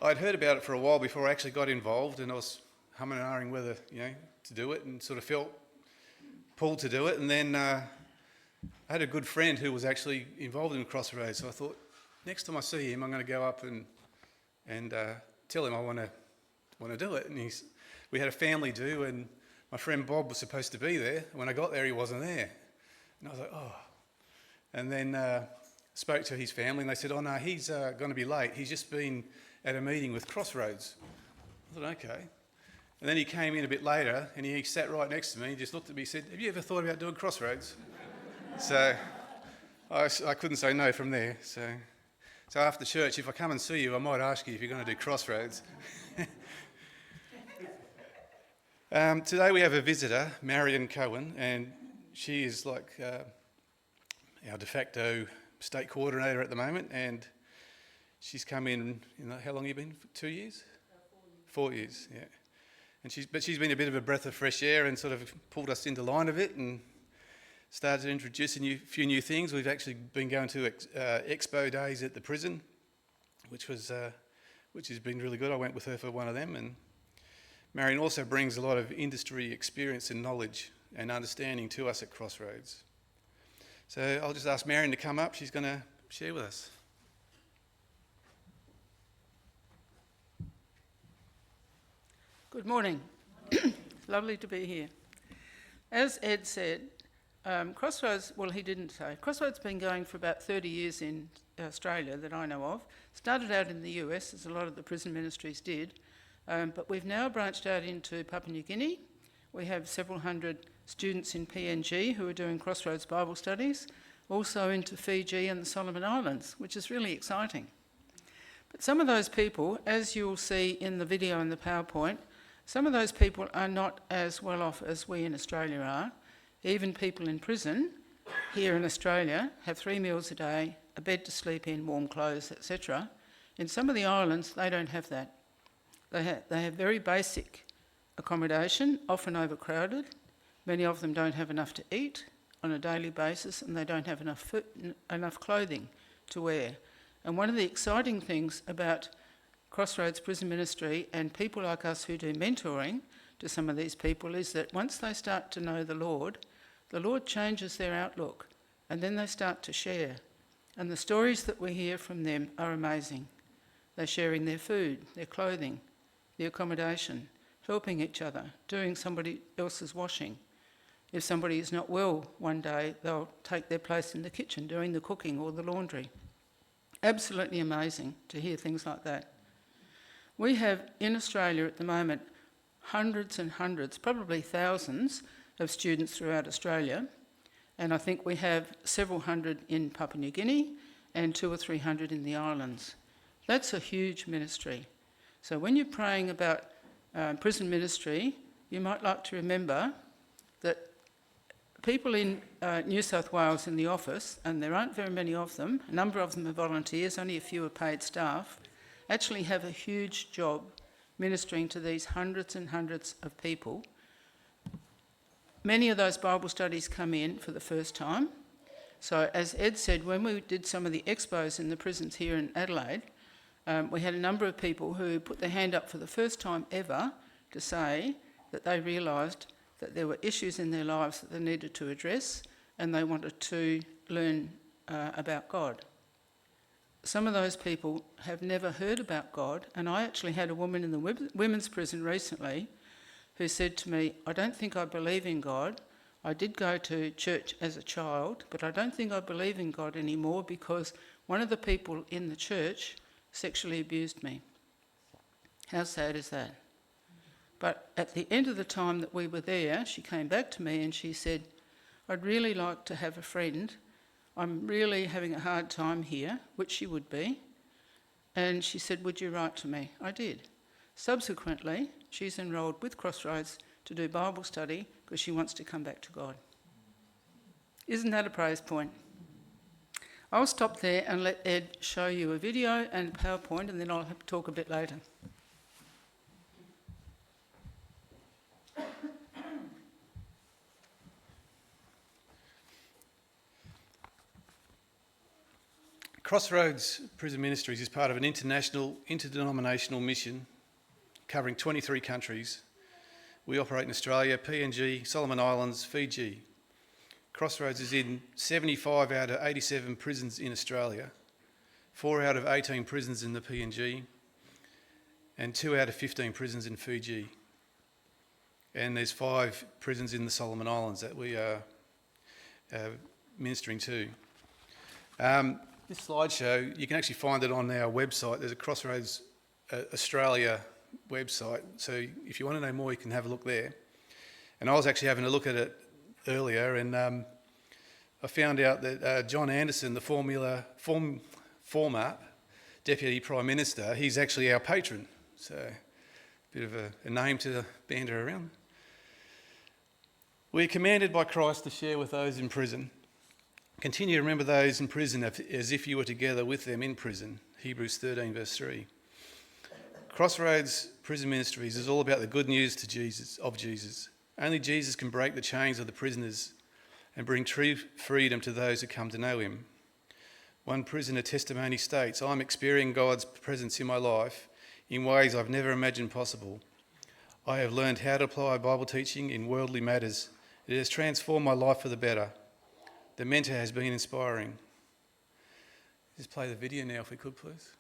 I'd heard about it for a while before I actually got involved, and I was humming and ahhing whether, to do it, and sort of felt pulled to do it. And then I had a good friend who was actually involved in Crossroads, so I thought, next time I see him, I'm going to go up and tell him I want to do it. And we had a family do, and my friend Bob was supposed to be there. When I got there, he wasn't there. And I was like, oh. And then spoke to his family, and they said, oh no, he's going to be late. He's just been at a meeting with Crossroads. I thought, okay. And then he came in a bit later, and he sat right next to me. He just looked at me and said, have you ever thought about doing Crossroads? So I couldn't say no from there. So after church, if I come and see you, I might ask you if you're going to do Crossroads. Today we have a visitor, Marion Cohen, and she is like our de facto state coordinator at the moment, and she's come in, how long have you been? 2 years? 4 years, yeah. And she's been a bit of a breath of fresh air and sort of pulled us into line of it and started introducing a few new things. We've actually been going to expo days at the prison, which has been really good. I went with her for one of them, and Marion also brings a lot of industry experience and knowledge and understanding to us at Crossroads. So I'll just ask Marion to come up. She's going to share with us. Good morning. Lovely to be here. As Ed said, Crossroads, well, he didn't say. Crossroads has been going for about 30 years in Australia that I know of. Started out in the US, as a lot of the prison ministries did, but we've now branched out into Papua New Guinea. We have several hundred students in PNG who are doing Crossroads Bible studies, also into Fiji and the Solomon Islands, which is really exciting. But some of those people, as you'll see in the video and the PowerPoint, some of those people are not as well off as we in Australia are. Even people in prison here in Australia have 3 meals a day, a bed to sleep in, warm clothes, etc. In some of the islands, they don't have that. They have very basic accommodation, often overcrowded. Many of them don't have enough to eat on a daily basis, and they don't have enough clothing to wear. And one of the exciting things about Crossroads Prison Ministry and people like us who do mentoring to some of these people is that once they start to know the Lord changes their outlook, and then they start to share. And the stories that we hear from them are amazing. They're sharing their food, their clothing, their accommodation, helping each other, doing somebody else's washing. If somebody is not well one day, they'll take their place in the kitchen doing the cooking or the laundry. Absolutely amazing to hear things like that. We have in Australia at the moment hundreds and hundreds, probably thousands of students throughout Australia, and I think we have several hundred in Papua New Guinea and 200 or 300 in the islands. That's a huge ministry. So when you're praying about prison ministry, you might like to remember that people in New South Wales in the office, and there aren't very many of them, a number of them are volunteers, only a few are paid staff, actually have a huge job ministering to these hundreds and hundreds of people. Many of those Bible studies come in for the first time. So as Ed said, when we did some of the expos in the prisons here in Adelaide, we had a number of people who put their hand up for the first time ever to say that they realised that there were issues in their lives that they needed to address, and they wanted to learn about God. Some of those people have never heard about God, and I actually had a woman in the women's prison recently who said to me, I don't think I believe in God. I did go to church as a child, but I don't think I believe in God anymore because one of the people in the church sexually abused me. How sad is that? But at the end of the time that we were there, she came back to me and she said, I'd really like to have a friend. I'm really having a hard time here, which she would be. And she said, would you write to me? I did. Subsequently, she's enrolled with Crossroads to do Bible study because she wants to come back to God. Isn't that a praise point? I'll stop there and let Ed show you a video and PowerPoint, and then I'll talk a bit later. Crossroads Prison Ministries is part of an international, interdenominational mission covering 23 countries. We operate in Australia, PNG, Solomon Islands, Fiji. Crossroads is in 75 out of 87 prisons in Australia, 4 out of 18 prisons in the PNG, and 2 out of 15 prisons in Fiji. And there's 5 prisons in the Solomon Islands that we are ministering to. This slideshow, you can actually find it on our website. There's a Crossroads Australia website, so if you want to know more, you can have a look there. And I was actually having a look at it earlier, and I found out that John Anderson, the former Deputy Prime Minister, he's actually our patron. So a bit of a name to banter around. We're commanded by Christ to share with those in prison. Continue to remember those in prison as if you were together with them in prison. Hebrews 13 verse 3. Crossroads Prison Ministries is all about the good news of Jesus. Only Jesus can break the chains of the prisoners and bring true freedom to those who come to know him. One prisoner testimony states, "I'm experiencing God's presence in my life in ways I've never imagined possible. I have learned how to apply Bible teaching in worldly matters. It has transformed my life for the better. The mentor has been inspiring." Just play the video now if we could, please.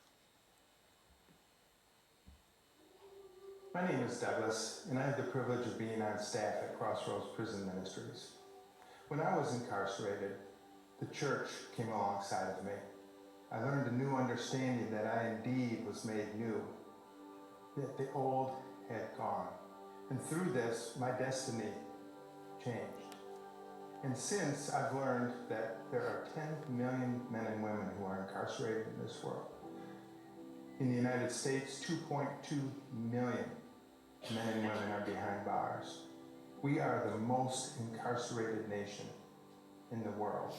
My name is Douglas, and I have the privilege of being on staff at Crossroads Prison Ministries. When I was incarcerated, the church came alongside of me. I learned a new understanding that I indeed was made new, that the old had gone. And through this, my destiny changed. And since I've learned that there are 10 million men and women who are incarcerated in this world. In the United States, 2.2 million men and women are behind bars. We are the most incarcerated nation in the world.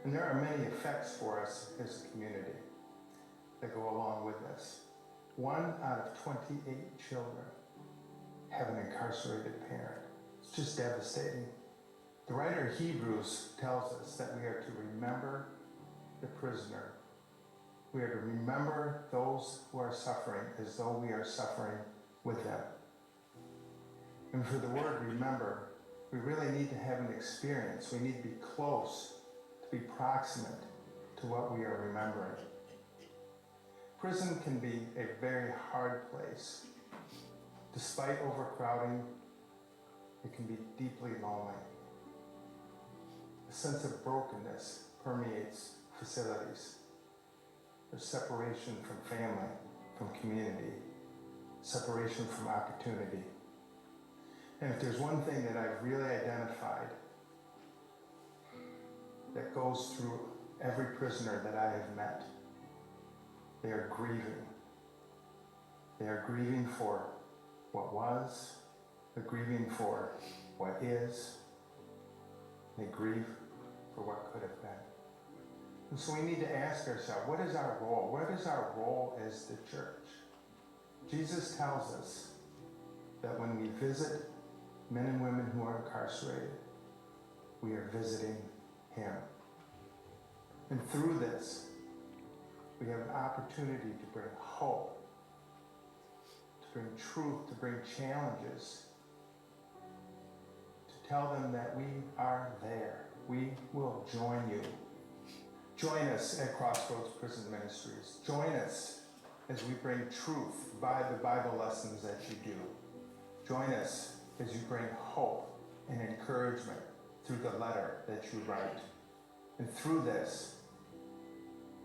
And there are many effects for us as a community that go along with this. 1 out of 28 children have an incarcerated parent. It's just devastating. The writer of Hebrews tells us that we are to remember the prisoner. We are to remember those who are suffering as though we are suffering with them. And for the word remember, we really need to have an experience. We need to be close, to be proximate to what we are remembering. Prison can be a very hard place. Despite overcrowding, it can be deeply lonely. A sense of brokenness permeates facilities. There's separation from family, from community, separation from opportunity. And if there's one thing that I've really identified that goes through every prisoner that I have met, they are grieving. They are grieving for what was, they're grieving for what is, they grieve for what could have been. And so we need to ask ourselves, what is our role? What is our role as the church? Jesus tells us that when we visit men and women who are incarcerated, we are visiting him. And through this, we have an opportunity to bring hope, to bring truth, to bring challenges, to tell them that we are there. We will join you. Join us at Crossroads Prison Ministries. Join us as we bring truth by the Bible lessons that you do. Join us as you bring hope and encouragement through the letter that you write. And through this,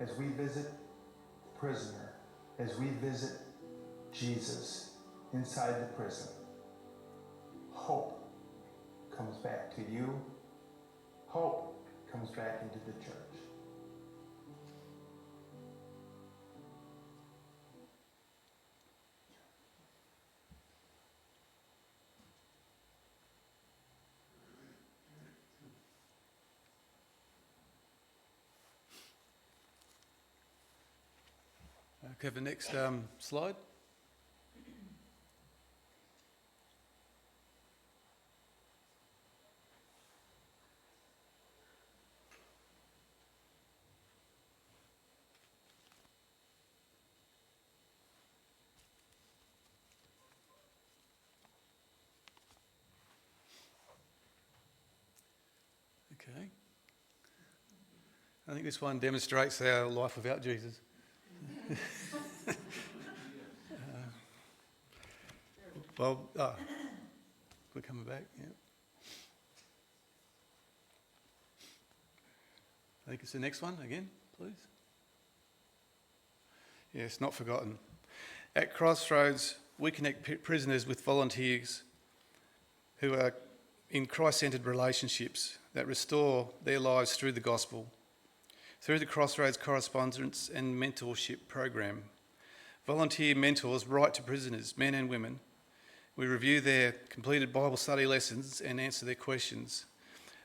as we visit the prisoner, as we visit Jesus inside the prison, hope comes back to you. Hope comes back into the church. Okay, the next slide. I think this one demonstrates our life without Jesus. We're coming back, yeah. I think it's the next one again, please. Yes, not forgotten. At Crossroads, we connect prisoners with volunteers who are in Christ-centred relationships that restore their lives through the gospel. Through the Crossroads correspondence and mentorship program, volunteer mentors write to prisoners, men and women. We review their completed Bible study lessons and answer their questions.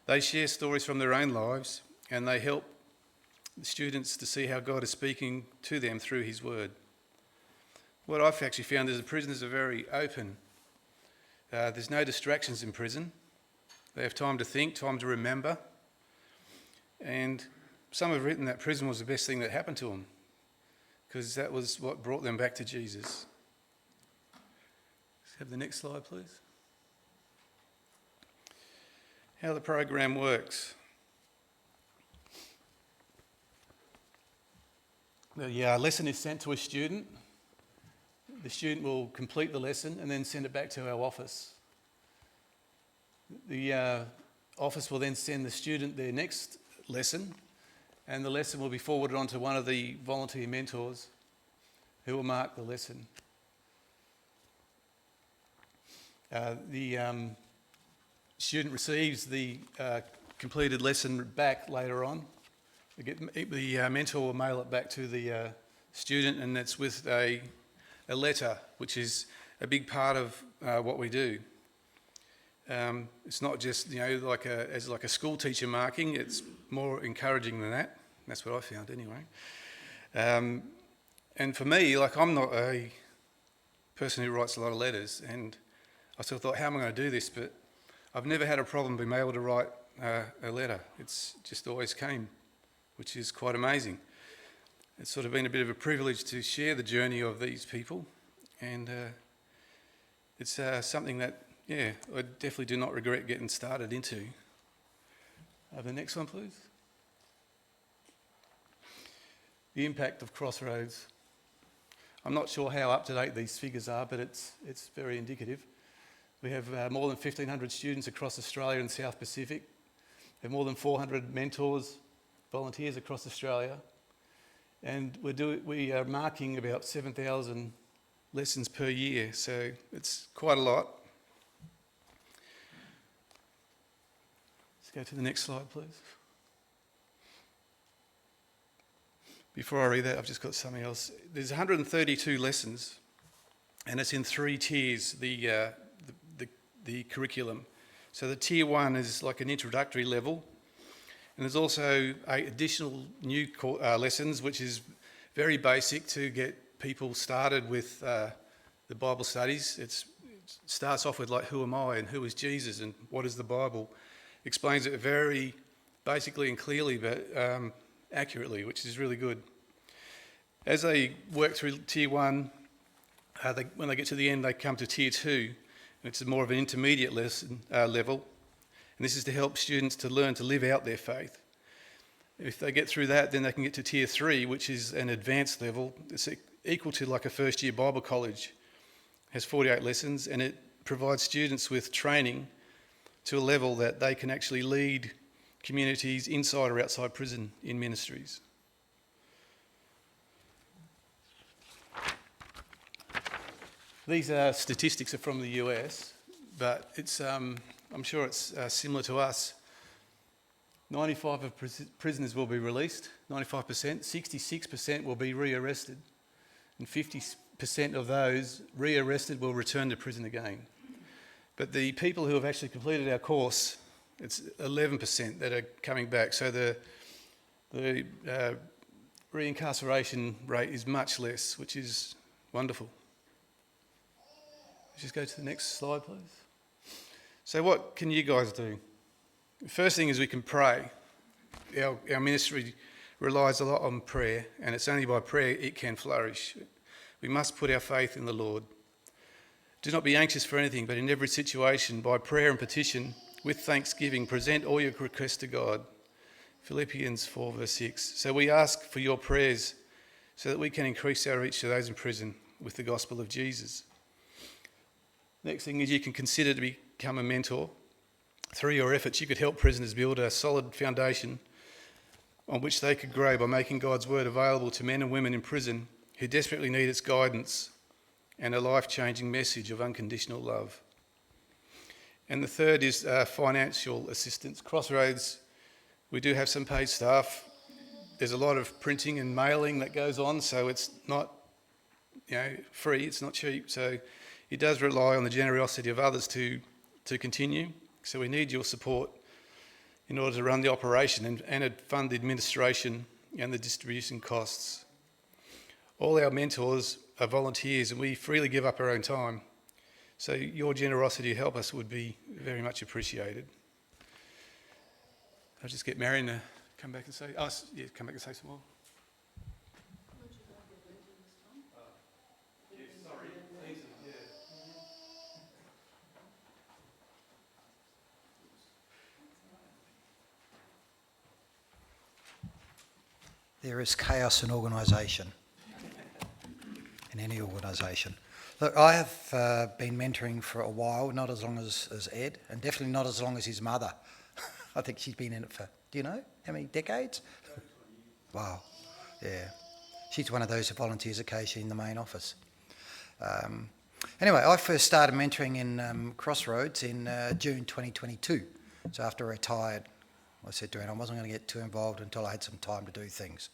They share stories from their own lives, and they help the students to see how God is speaking to them through his word. What I've actually found is the prisoners are very open. There's no distractions in prison. They have time to think, time to remember. And some have written that prison was the best thing that happened to them, because that was what brought them back to Jesus. Let's have the next slide, please. How the program works. The lesson is sent to a student. The student will complete the lesson and then send it back to our office. The office will then send the student their next lesson, and the lesson will be forwarded on to one of the volunteer mentors who will mark the lesson. The student receives the completed lesson back later on. The mentor will mail it back to the student, and that's with a letter, which is a big part of what we do. It's not just like a school teacher marking. It's more encouraging than that. That's what I found anyway. And for me, I'm not a person who writes a lot of letters, and I sort of thought, how am I going to do this? But I've never had a problem being able to write a letter. It's just always came, which is quite amazing. It's sort of been a bit of a privilege to share the journey of these people, and it's something that, I definitely do not regret getting started into. The next one, please. The impact of Crossroads. I'm not sure how up to date these figures are, but it's very indicative. We have more than 1,500 students across Australia and South Pacific. We have more than 400 mentors, volunteers across Australia. And we are marking about 7,000 lessons per year, so it's quite a lot. Let's go to the next slide, please. Before I read that, I've just got something else. There's 132 lessons, and it's in 3 tiers, the curriculum. So the tier 1 is like an introductory level, and there's also 8 additional new lessons, which is very basic to get people started with the Bible studies. It starts off with who am I and who is Jesus and what is the Bible? Explains it very basically and clearly, but accurately, which is really good. As they work through tier 1, when they get to the end, they come to tier 2, and it's more of an intermediate lesson level. And this is to help students to learn to live out their faith. If they get through that, then they can get to tier 3, which is an advanced level. It's equal to a first year Bible college. It has 48 lessons, and it provides students with training to a level that they can actually lead communities inside or outside prison in ministries. These statistics are from the US, but it's I'm sure it's similar to us. 95% of prisoners will be released, 95%, 66% will be rearrested, and 50% of those rearrested will return to prison again. But the people who have actually completed our course, it's 11% that are coming back. So the reincarceration rate is much less, which is wonderful. Let's just go to the next slide, please. So what can you guys do? The first thing is we can pray. Our ministry relies a lot on prayer, and it's only by prayer it can flourish. We must put our faith in the Lord. Do not be anxious for anything, but in every situation, by prayer and petition, with thanksgiving, present all your requests to God. Philippians 4 verse 6. So we ask for your prayers so that we can increase our reach to those in prison with the gospel of Jesus. Next thing is you can consider to become a mentor. Through your efforts, you could help prisoners build a solid foundation on which they could grow by making God's word available to men and women in prison who desperately need its guidance and a life-changing message of unconditional love. And the third is financial assistance. Crossroads, we do have some paid staff. There's a lot of printing and mailing that goes on, so it's not free, it's not cheap. So it does rely on the generosity of others to continue. So we need your support in order to run the operation and fund the administration and the distribution costs. All our mentors are volunteers and we freely give up our own time. So your generosity to help us would be very much appreciated. I'll just get Marion to come back and say, come back and say some more. There is chaos in organisation, in any organisation. Look, I have been mentoring for a while, not as long as Ed, and definitely not as long as his mother. I think she's been in it for, do you know, how many decades? Wow, yeah. She's one of those who volunteers occasionally in the main office. Anyway, I first started mentoring in Crossroads in June 2022. So after I retired, I said to her, I wasn't going to get too involved until I had some time to do things.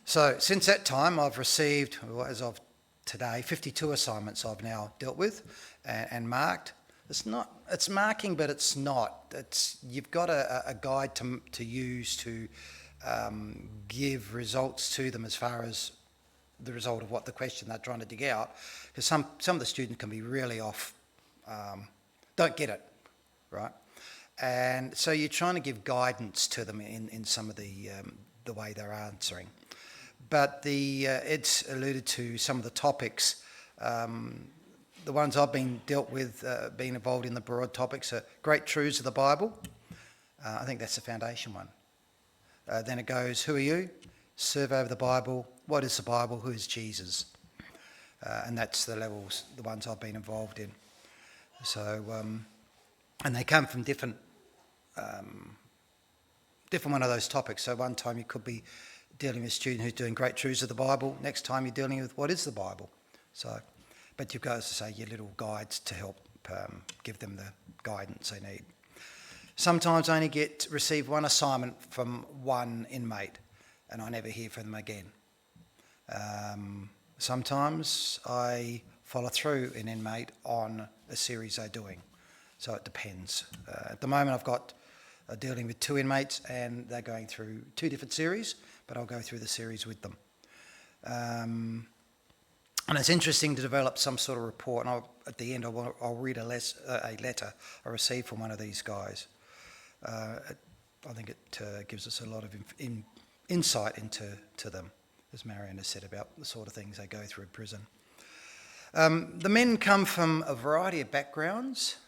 So since that time, I've received, as of today, 52 assignments I've now dealt with and marked. It's marking, but it's not. You've got a guide to use to give results to them as far as the result of what the question they're trying to dig out. Because some of the students can be really off, don't get it, right? And so you're trying to give guidance to them in some of the way they're answering. But Ed's alluded to some of the topics. The ones I've been dealt with, being involved in the broad topics, are great truths of the Bible. I think that's the foundation one. Then it goes, who are you? Survey of the Bible. What is the Bible? Who is Jesus? And that's the levels, the ones I've been involved in. So, and they come from different one of those topics. So one time you could be dealing with a student who's doing great truths of the Bible. Next time you're dealing with what is the Bible. So, but you've got, as I say, your little guides to help give them the guidance they need. Sometimes I only receive one assignment from one inmate and I never hear from them again. Sometimes I follow through an inmate on a series they're doing. So it depends. At the moment I've got dealing with 2 inmates and they're going through 2 different series, but I'll go through the series with them. And it's interesting to develop some sort of report, and at the end I'll read a letter I received from one of these guys. I think it gives us a lot of insight into them, as Marion has said, about the sort of things they go through in prison. The men come from a variety of backgrounds.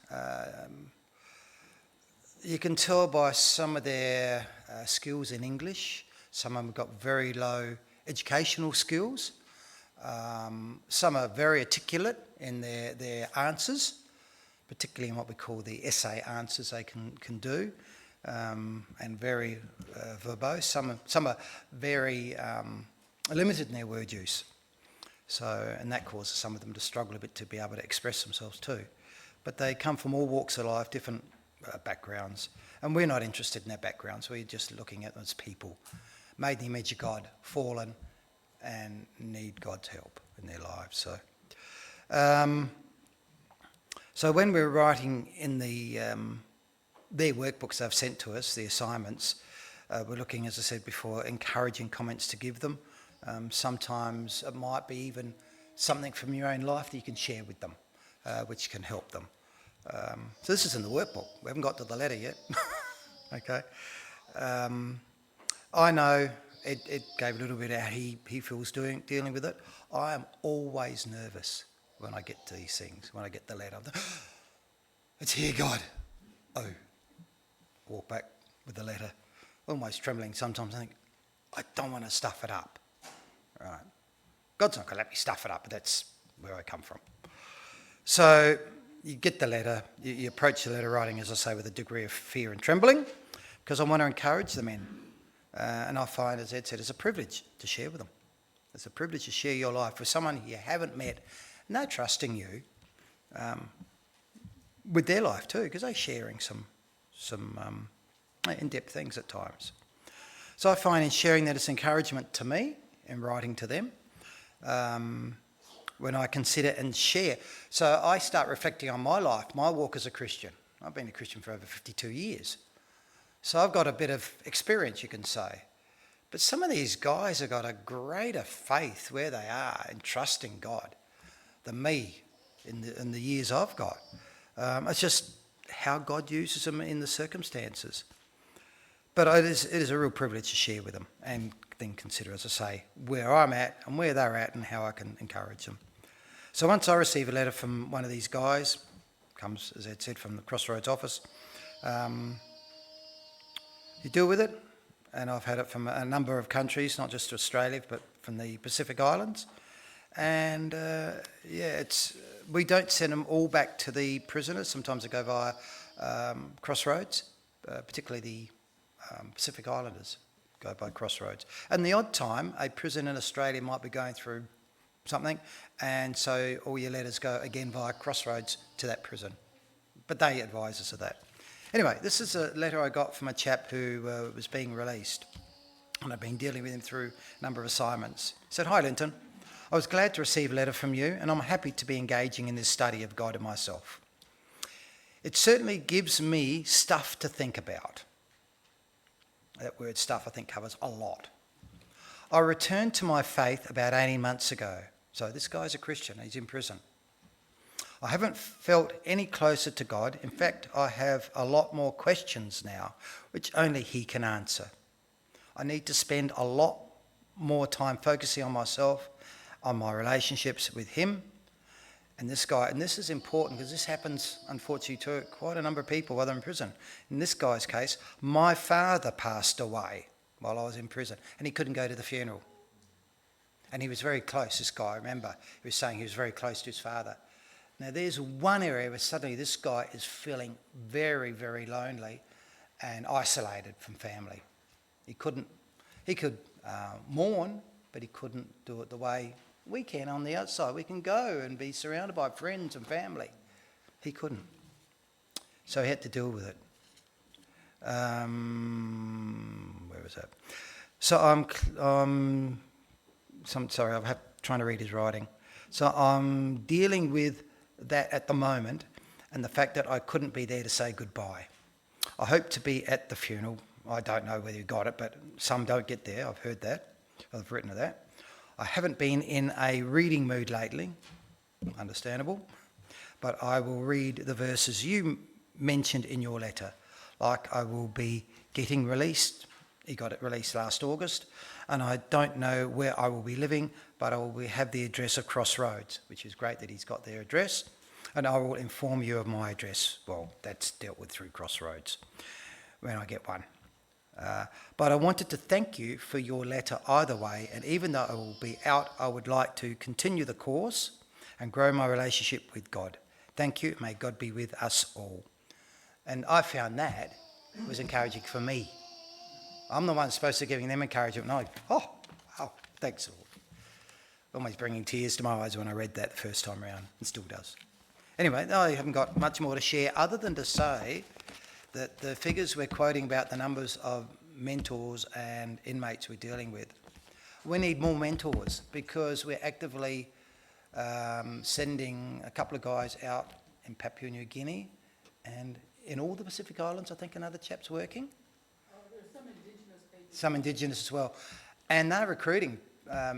You can tell by some of their skills in English. Some of them have got very low educational skills. Some are very articulate in their answers, particularly in what we call the essay answers they can do, and very verbose. Some are very limited in their word use. So, and that causes some of them to struggle a bit to be able to express themselves too. But they come from all walks of life, different backgrounds. And we're not interested in their backgrounds. We're just looking at them as people, made in the image of God, fallen, and need God's help in their lives. So when we're writing in their workbooks they've sent to us, the assignments, we're looking, as I said before, encouraging comments to give them. Sometimes it might be even something from your own life that you can share with them, which can help them. So this is in the workbook. We haven't got to the letter yet. Okay. I know it gave a little bit how he feels dealing with it. I am always nervous when I get to these things, when I get the letter. It's here, God. Oh, walk back with the letter. almost trembling sometimes. I think, I don't want to stuff it up. Right. God's not going to let me stuff it up, but that's where I come from. So you get the letter, you approach the letter writing, as I say, with a degree of fear and trembling, because I want to encourage the men. And I find, as Ed said, it's a privilege to share with them. It's a privilege to share your life with someone you haven't met, and they're trusting you with their life too, because they're sharing some in-depth things at times. So I find in sharing that it's encouragement to me in writing to them when I consider and share. So I start reflecting on my life, my walk as a Christian. I've been a Christian for over 52 years. So I've got a bit of experience, you can say. But some of these guys have got a greater faith where they are in trusting God than me in the years I've got. It's just how God uses them in the circumstances. But it is a real privilege to share with them and then consider, as I say, where I'm at and where they're at and how I can encourage them. So once I receive a letter from one of these guys, comes, as Ed said, from the Crossroads office, you deal with it. And I've had it from a number of countries, not just Australia, but from the Pacific Islands. And we don't send them all back to the prisoners. Sometimes they go via Crossroads, particularly the Pacific Islanders go by Crossroads. And the odd time, a prison in Australia might be going through something, and so all your letters go again via Crossroads to that prison. But they advise us of that. Anyway, this is a letter I got from a chap who was being released, and I've been dealing with him through a number of assignments. He said, "Hi, Linton. I was glad to receive a letter from you, and I'm happy to be engaging in this study of God and myself. It certainly gives me stuff to think about." That word stuff, I think, covers a lot. I returned to my faith about 18 months ago. So this guy's a Christian. He's in prison. I haven't felt any closer to God. In fact, I have a lot more questions now, which only He can answer. I need to spend a lot more time focusing on myself, on my relationships with Him and this guy. And this is important because this happens, unfortunately, to quite a number of people while they're in prison. In this guy's case, my father passed away while I was in prison, and he couldn't go to the funeral. And he was very close, this guy, I remember. He was saying he was very close to his father. Now, there's one area where suddenly this guy is feeling very, very lonely and isolated from family. He could mourn, but he couldn't do it the way we can on the outside. We can go and be surrounded by friends and family. He couldn't. So he had to deal with it. Where was that? So I'm trying to read his writing. So I'm dealing with that at the moment, and the fact that I couldn't be there to say goodbye. I hope to be at the funeral. I don't know whether you got it, but some don't get there. I've heard that. I've written of that. I haven't been in a reading mood lately, understandable, but I will read the verses you mentioned in your letter. Like I will be getting released. He got it released last August, and I don't know where I will be living, but I will have the address of Crossroads, which is great that he's got their address, and I will inform you of my address. Well, that's dealt with through Crossroads when I get one. But I wanted to thank you for your letter either way, and even though I will be out, I would like to continue the course and grow my relationship with God. Thank you. May God be with us all. And I found that was encouraging for me. I'm the one supposed to be giving them encouragement. And thanks, Lord. Almost bringing tears to my eyes when I read that the first time around, and still does. Anyway, I haven't got much more to share other than to say that the figures we're quoting about the numbers of mentors and inmates we're dealing with, we need more mentors because we're actively sending a couple of guys out in Papua New Guinea and in all the Pacific Islands, I think another chap's working. There's some Indigenous people. Some Indigenous as well. And they're recruiting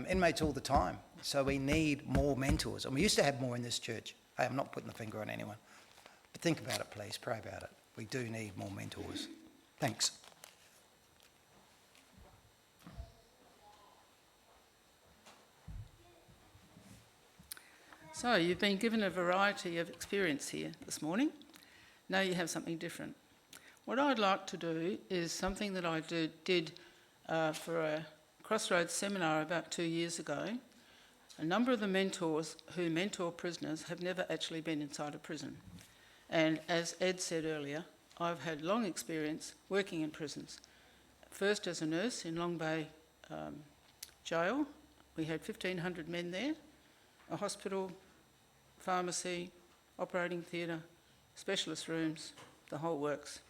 inmates all the time. So we need more mentors. And we used to have more in this church. Hey, I'm not putting the finger on anyone. But think about it, please. Pray about it. We do need more mentors. Thanks. So you've been given a variety of experience here this morning. Now you have something different. What I'd like to do is something that I did for a Crossroads seminar about 2 years ago. A number of the mentors who mentor prisoners have never actually been inside a prison. And as Ed said earlier, I've had long experience working in prisons. First as a nurse in Long Bay Jail. We had 1,500 men there, a hospital, pharmacy, operating theatre, specialist rooms, the whole works.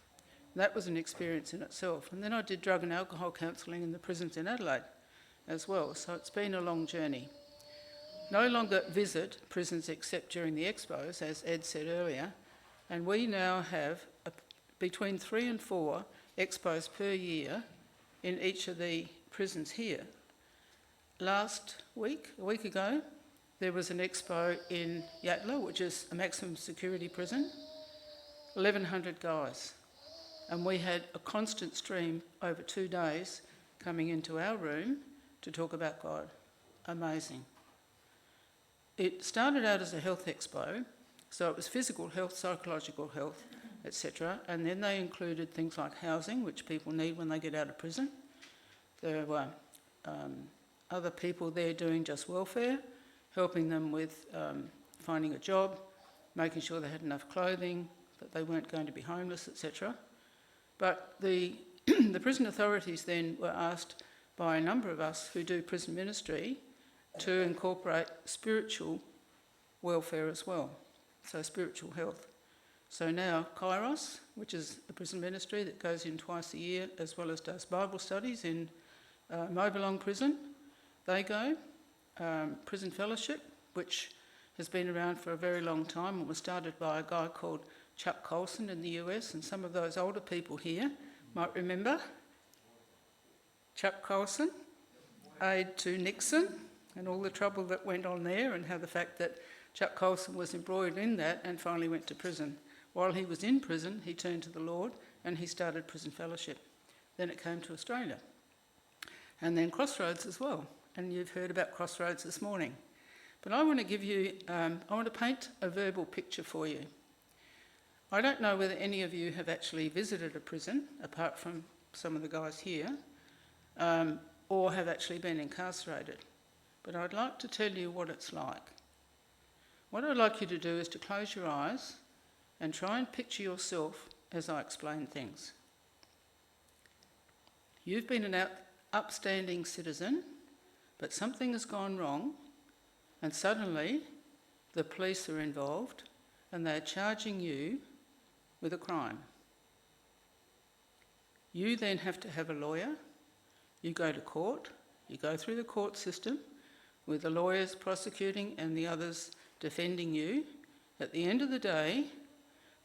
That was an experience in itself. And then I did drug and alcohol counselling in the prisons in Adelaide as well. So it's been a long journey. No longer visit prisons except during the expos, as Ed said earlier, and we now have between 3 and 4 expos per year in each of the prisons here. Last week, a week ago, there was an expo in Yatala, which is a maximum security prison, 1,100 guys. And we had a constant stream over 2 days coming into our room to talk about God. Amazing. It started out as a health expo, so it was physical health, psychological health, etc. And then they included things like housing, which people need when they get out of prison. There were other people there doing just welfare, helping them with finding a job, making sure they had enough clothing, that they weren't going to be homeless, etc. But the prison authorities then were asked by a number of us who do prison ministry to incorporate spiritual welfare as well, so spiritual health. So now Kairos, which is the prison ministry that goes in twice a year, as well as does Bible studies in Mobilong Prison, they go. Prison Fellowship, which has been around for a very long time and was started by a guy called Chuck Colson in the US, and some of those older people here might remember Chuck Colson, aide to Nixon, and all the trouble that went on there, and how the fact that Chuck Colson was embroiled in that and finally went to prison. While he was in prison, he turned to the Lord and he started Prison Fellowship. Then it came to Australia. And then Crossroads as well. And you've heard about Crossroads this morning. But I want to give you, I want to paint a verbal picture for you. I don't know whether any of you have actually visited a prison, apart from some of the guys here, or have actually been incarcerated. But I'd like to tell you what it's like. What I'd like you to do is to close your eyes and try and picture yourself as I explain things. You've been an upstanding citizen, but something has gone wrong, and suddenly the police are involved and they're charging you with a crime. You then have to have a lawyer. You go to court. You go through the court system with the lawyers prosecuting and the others defending you. At the end of the day,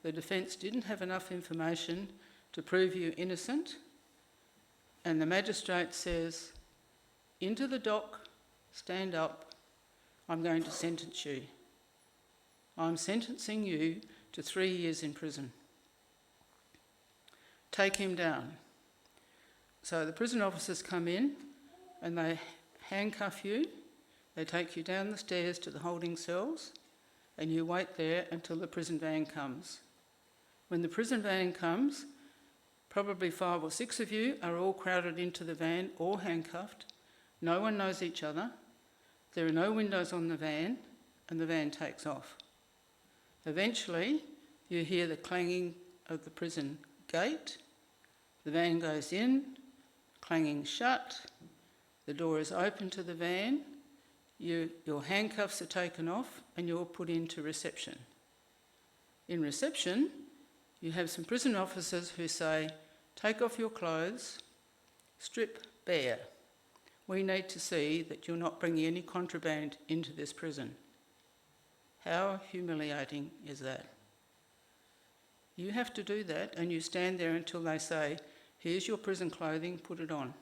the defence didn't have enough information to prove you innocent, and the magistrate says, into the dock, stand up, I'm going to sentence you. I'm sentencing you to 3 years in prison. Take him down. So the prison officers come in and they handcuff you. They take you down the stairs to the holding cells and you wait there until the prison van comes. When the prison van comes, probably 5 or 6 of you are all crowded into the van, all handcuffed. No one knows each other. There are no windows on the van, and the van takes off. Eventually, you hear the clanging of the prison gate. The van goes in, clanging shut. The door is open to the van. Your handcuffs are taken off and you're put into reception. In reception, you have some prison officers who say, take off your clothes, strip bare. We need to see that you're not bringing any contraband into this prison. How humiliating is that? You have to do that and you stand there until they say, here's your prison clothing, put it on.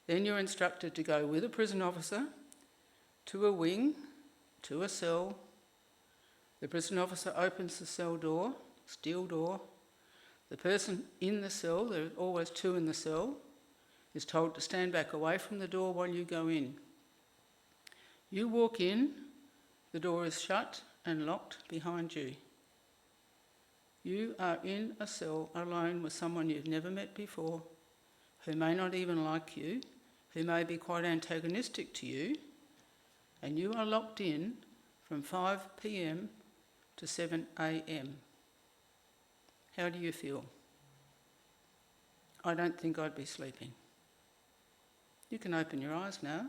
Then you're instructed to go with a prison officer to a wing, to a cell. The prison officer opens the cell door, steel door. The person in the cell, there are always 2 in the cell, is told to stand back away from the door while you go in. You walk in, the door is shut and locked behind you. You are in a cell alone with someone you've never met before, who may not even like you, who may be quite antagonistic to you, and you are locked in from 5 p.m. to 7 a.m. How do you feel? I don't think I'd be sleeping. You can open your eyes now.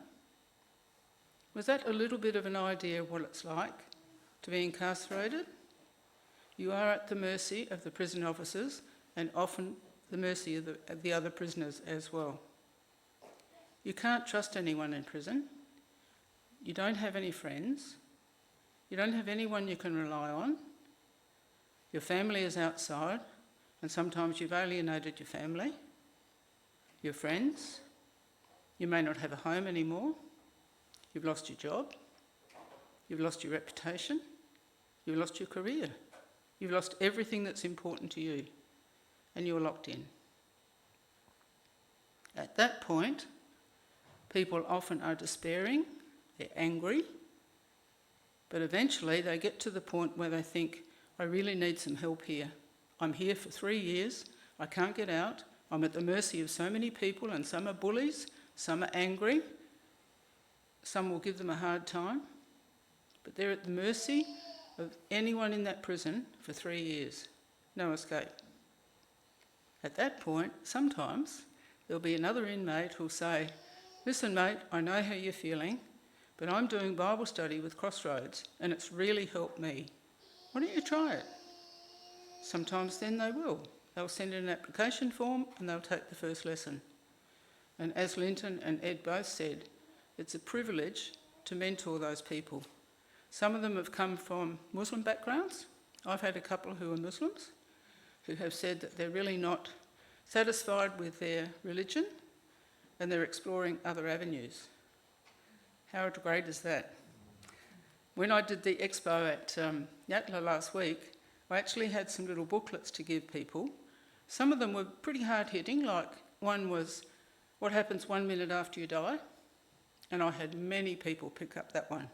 Was that a little bit of an idea of what it's like to be incarcerated? You are at the mercy of the prison officers and often the mercy of the other prisoners as well. You can't trust anyone in prison. You don't have any friends. You don't have anyone you can rely on. Your family is outside, and sometimes you've alienated your family, your friends. You may not have a home anymore. You've lost your job. You've lost your reputation. You've lost your career. You've lost everything that's important to you, and you're locked in. At that point, people often are despairing, they're angry, but eventually they get to the point where they think, I really need some help here. I'm here for 3 years, I can't get out, I'm at the mercy of so many people, and some are bullies, some are angry, some will give them a hard time, but they're at the mercy of anyone in that prison for 3 years. No escape. At that point, sometimes there'll be another inmate who'll say, listen mate, I know how you're feeling, but I'm doing Bible study with Crossroads and it's really helped me. Why don't you try it? Sometimes then they will. They'll send in an application form and they'll take the first lesson. And as Linton and Ed both said, it's a privilege to mentor those people. Some of them have come from Muslim backgrounds. I've had a couple who are Muslims who have said that they're really not satisfied with their religion and they're exploring other avenues. How great is that? When I did the expo at Yatala last week, I actually had some little booklets to give people. Some of them were pretty hard-hitting, like one was, what happens 1 minute after you die? And I had many people pick up that one.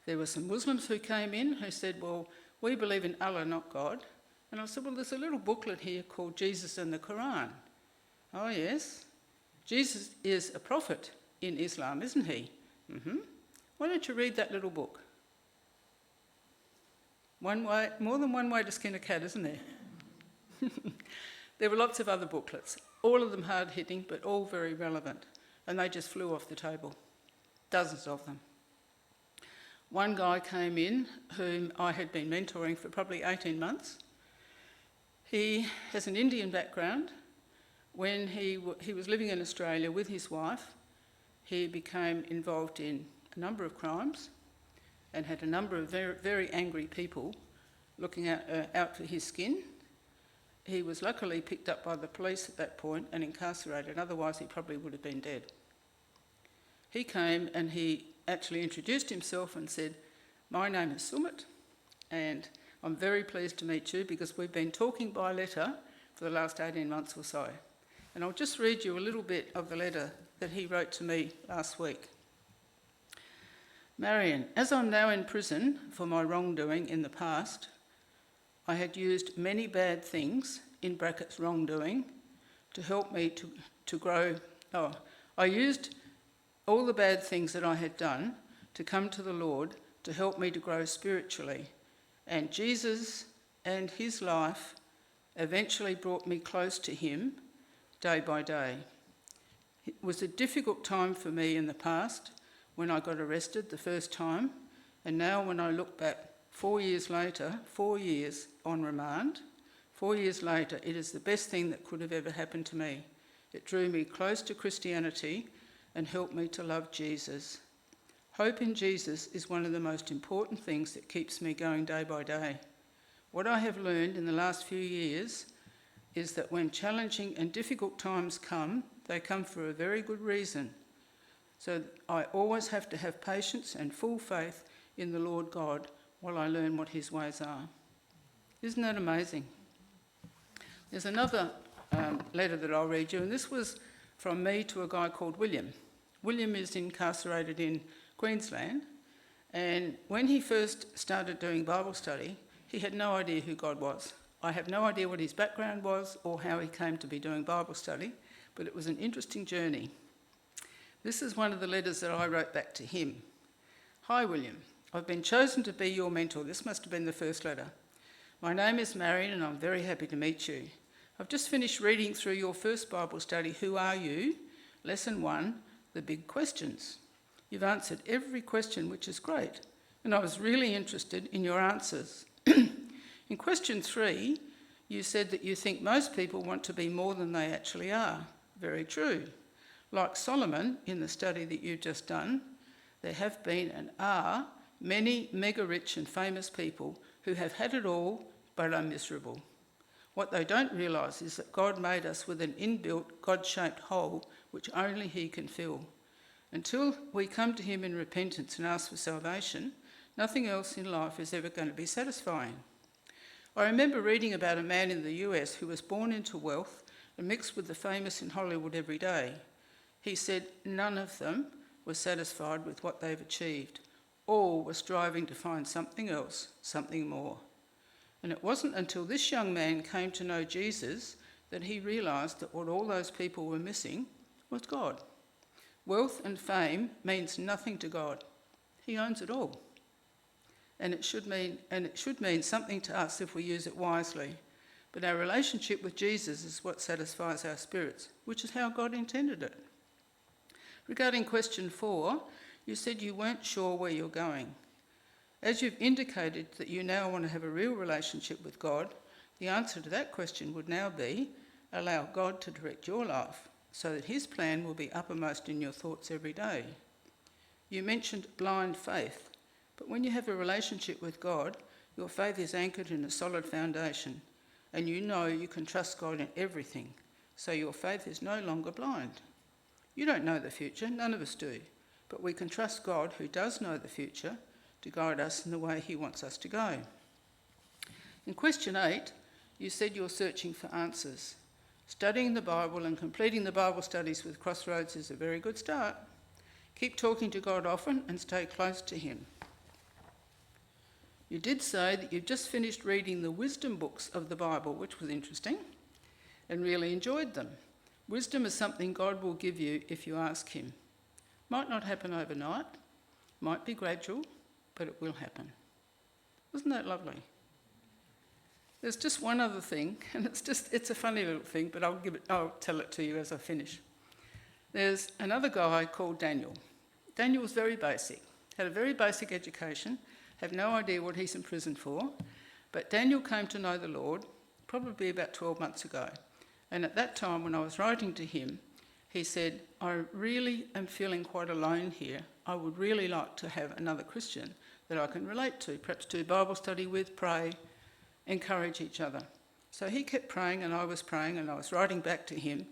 There were some Muslims who came in who said, well, we believe in Allah, not God. And I said, well, there's a little booklet here called Jesus and the Quran. Oh, yes. Jesus is a prophet in Islam, isn't he? Mm-hmm. Why don't you read that little book? One way, more than one way to skin a cat, isn't there? There were lots of other booklets, all of them hard-hitting, but all very relevant. And they just flew off the table. Dozens of them. One guy came in whom I had been mentoring for probably 18 months. He has an Indian background. When he was living in Australia with his wife, he became involved in a number of crimes and had a number of very, very angry people looking out for his skin. He was luckily picked up by the police at that point and incarcerated, otherwise he probably would have been dead. He came and he actually introduced himself and said, my name is Sumit and I'm very pleased to meet you because we've been talking by letter for the last 18 months or so. And I'll just read you a little bit of the letter that he wrote to me last week. Marion, as I'm now in prison for my wrongdoing in the past, I had used many bad things, in brackets wrongdoing, to help me to grow. I used all the bad things that I had done to come to the Lord to help me to grow spiritually. And Jesus and his life eventually brought me close to him day by day. It was a difficult time for me in the past when I got arrested the first time, and now when I look back 4 years later, 4 years on remand, 4 years later, it is the best thing that could have ever happened to me. It drew me close to Christianity and helped me to love Jesus. Hope in Jesus is one of the most important things that keeps me going day by day. What I have learned in the last few years is that when challenging and difficult times come, they come for a very good reason. So I always have to have patience and full faith in the Lord God while I learn what his ways are. Isn't that amazing? There's another letter that I'll read you, and this was from me to a guy called William. William is incarcerated in Queensland, and when he first started doing Bible study, he had no idea who God was. I have no idea what his background was or how he came to be doing Bible study, but it was an interesting journey. This is one of the letters that I wrote back to him. Hi, William. I've been chosen to be your mentor. This must have been the first letter. My name is Marion and I'm very happy to meet you. I've just finished reading through your first Bible study, Who Are You? Lesson 1, The Big Questions. You've answered every question, which is great, and I was really interested in your answers. In question 3, you said that you think most people want to be more than they actually are. Very true. Like Solomon, in the study that you've just done, there have been and are many mega-rich and famous people who have had it all but are miserable. What they don't realise is that God made us with an inbuilt God-shaped hole which only he can fill. Until we come to him in repentance and ask for salvation, nothing else in life is ever going to be satisfying. I remember reading about a man in the US who was born into wealth and mixed with the famous in Hollywood every day. He said none of them were satisfied with what they've achieved. All were striving to find something else, something more. And it wasn't until this young man came to know Jesus that he realised that what all those people were missing was God. Wealth and fame means nothing to God. He owns it all. And it should mean something to us if we use it wisely. But our relationship with Jesus is what satisfies our spirits, which is how God intended it. Regarding question 4, you said you weren't sure where you're going. As you've indicated that you now want to have a real relationship with God, the answer to that question would now be, allow God to direct your life so that his plan will be uppermost in your thoughts every day. You mentioned blind faith. But when you have a relationship with God, your faith is anchored in a solid foundation, and you know you can trust God in everything, so your faith is no longer blind. You don't know the future, none of us do, but we can trust God, who does know the future, to guide us in the way he wants us to go. In question 8, you said you're searching for answers. Studying the Bible and completing the Bible studies with Crossroads is a very good start. Keep talking to God often and stay close to him. You did say that you've just finished reading the wisdom books of the Bible, which was interesting, and really enjoyed them. Wisdom is something God will give you if you ask him. Might not happen overnight, might be gradual, but it will happen. Wasn't that lovely? There's just one other thing, and it's a funny little thing, but I'll tell it to you as I finish. There's another guy called Daniel. Daniel was very basic, had a very basic education, have no idea what he's in prison for, but Daniel came to know the Lord probably about 12 months ago. And at that time, when I was writing to him, he said, I really am feeling quite alone here. I would really like to have another Christian that I can relate to, perhaps do Bible study with, pray, encourage each other. So he kept praying and I was writing back to him.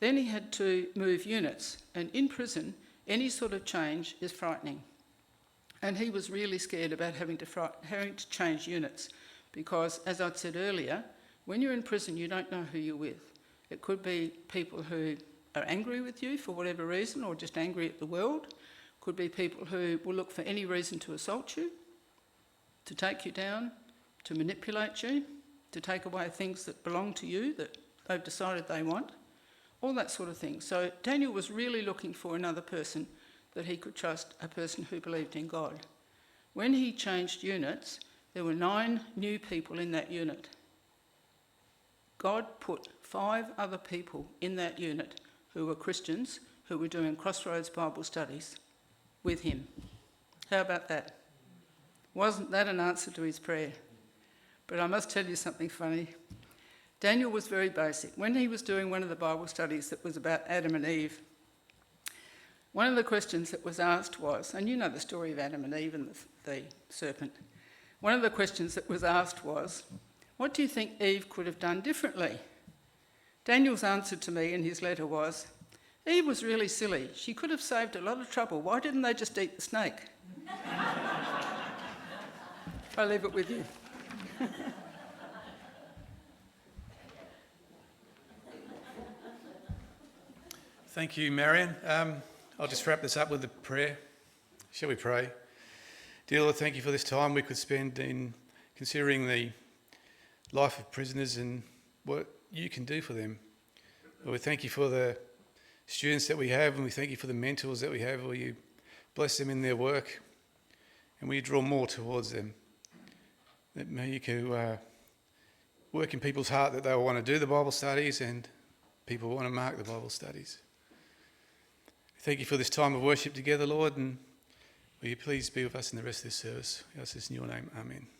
Then he had to move units, and in prison, any sort of change is frightening. And he was really scared about having to change units because, as I'd said earlier, when you're in prison, you don't know who you're with. It could be people who are angry with you for whatever reason or just angry at the world. Could be people who will look for any reason to assault you, to take you down, to manipulate you, to take away things that belong to you that they've decided they want, all that sort of thing. So Daniel was really looking for another person that he could trust, a person who believed in God. When he changed units, there were 9 new people in that unit. God put 5 other people in that unit who were Christians, who were doing Crossroads Bible studies with him. How about that? Wasn't that an answer to his prayer? But I must tell you something funny. Daniel was very basic. When he was doing one of the Bible studies that was about Adam and Eve, one of the questions that was asked was, and you know the story of Adam and Eve and the serpent, one of the questions that was asked was, what do you think Eve could have done differently? Daniel's answer to me in his letter was, Eve was really silly. She could have saved a lot of trouble. Why didn't they just eat the snake? I leave it with you. Thank you, Marion. I'll just wrap this up with a prayer. Shall we pray? Dear Lord, thank you for this time we could spend in considering the life of prisoners and what you can do for them. Lord, we thank you for the students that we have, and we thank you for the mentors that we have. Will you bless them in their work, and will you draw more towards them? That may you can work in people's heart that they will want to do the Bible studies, and people want to mark the Bible studies. Thank you for this time of worship together, Lord, and will you please be with us in the rest of this service? We ask this in your name. Amen.